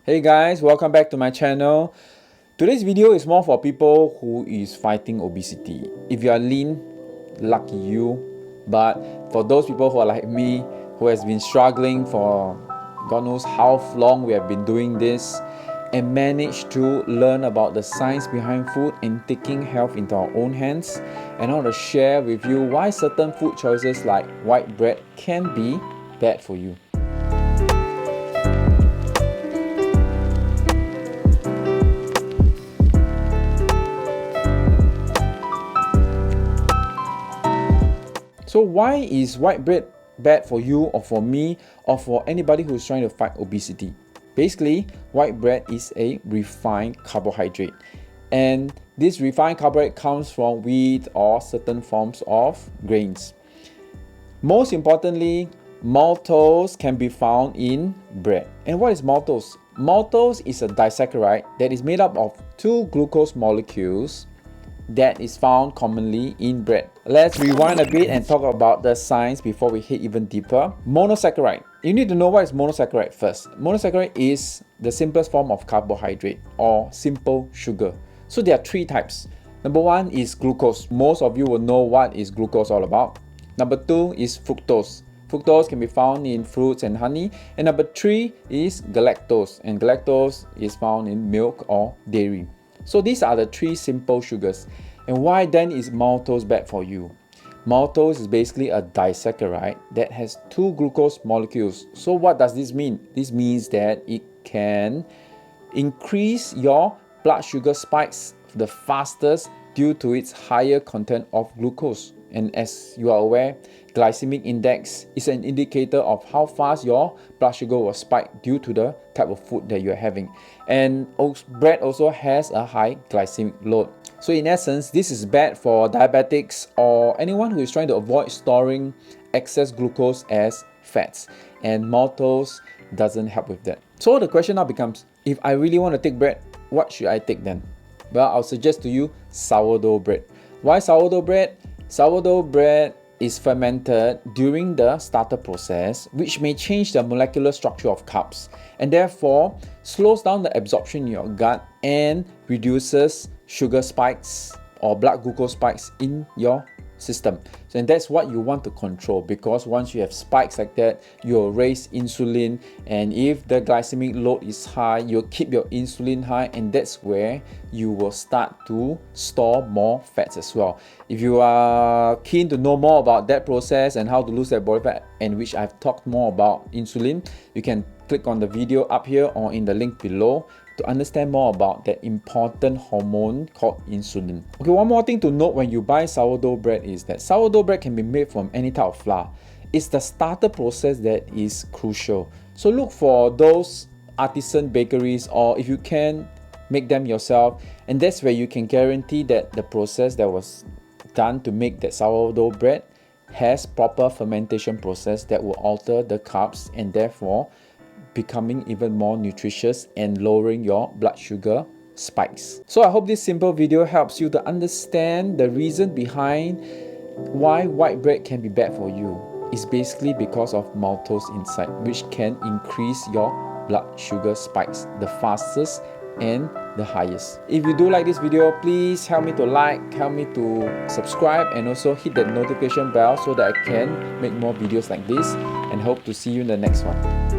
Hey guys, welcome back to my channel. Today's video is more for people who is fighting obesity. If you are lean, lucky you. But for those people who are like me, who has been struggling for God knows how long we have been doing this and managed to learn about the science behind food and taking health into our own hands, and I want to share with you why certain food choices like white bread can be bad for you. So why is white bread bad for you or for me or for anybody who's trying to fight obesity? Basically, white bread is a refined carbohydrate. And this refined carbohydrate comes from wheat or certain forms of grains. Most importantly, maltose can be found in bread. And what is maltose? Maltose is a disaccharide that is made up of two glucose molecules that is found commonly in bread. Let's rewind a bit and talk about the science before we hit even deeper. Monosaccharide. You need to know what is monosaccharide first. Monosaccharide is the simplest form of carbohydrate or simple sugar. So there are three types. Number one is glucose. Most of you will know what is glucose all about. Number two is fructose. Fructose can be found in fruits and honey. And number three is galactose. And galactose is found in milk or dairy. So these are the three simple sugars. And why then is maltose bad for you? Maltose is basically a disaccharide that has two glucose molecules. So what does this mean? This means that it can increase your blood sugar spikes the fastest due to its higher content of glucose. And as you are aware, glycemic index is an indicator of how fast your blood sugar will spike due to the type of food that you're having. And bread also has a high glycemic load. So in essence, this is bad for diabetics or anyone who is trying to avoid storing excess glucose as fats. And maltose doesn't help with that. So the question now becomes, if I really want to take bread, what should I take then? Well, I'll suggest to you sourdough bread. Why sourdough bread? Sourdough bread is fermented during the starter process, which may change the molecular structure of carbs and therefore slows down the absorption in your gut and reduces sugar spikes or blood glucose spikes in your system. So, and that's what you want to control, because once you have spikes like that, you'll raise insulin, and if the glycemic load is high, you'll keep your insulin high, and that's where you will start to store more fats as well. If you are keen to know more about that process and how to lose that body fat, and which I've talked more about insulin, you can click on the video up here or in the link below to understand more about that important hormone called insulin. Okay, one more thing to note when you buy sourdough bread is that sourdough bread can be made from any type of flour. It's the starter process that is crucial. So look for those artisan bakeries, or if you can, make them yourself, and that's where you can guarantee that the process that was done to make that sourdough bread has proper fermentation process that will alter the carbs and therefore becoming even more nutritious and lowering your blood sugar spikes. So I hope this simple video helps you to understand the reason behind why white bread can be bad for you. It's basically because of maltose inside, which can increase your blood sugar spikes the fastest and the highest. If you do like this video, please help me to like, help me to subscribe, and also hit that notification bell so that I can make more videos like this, and hope to see you in the next one.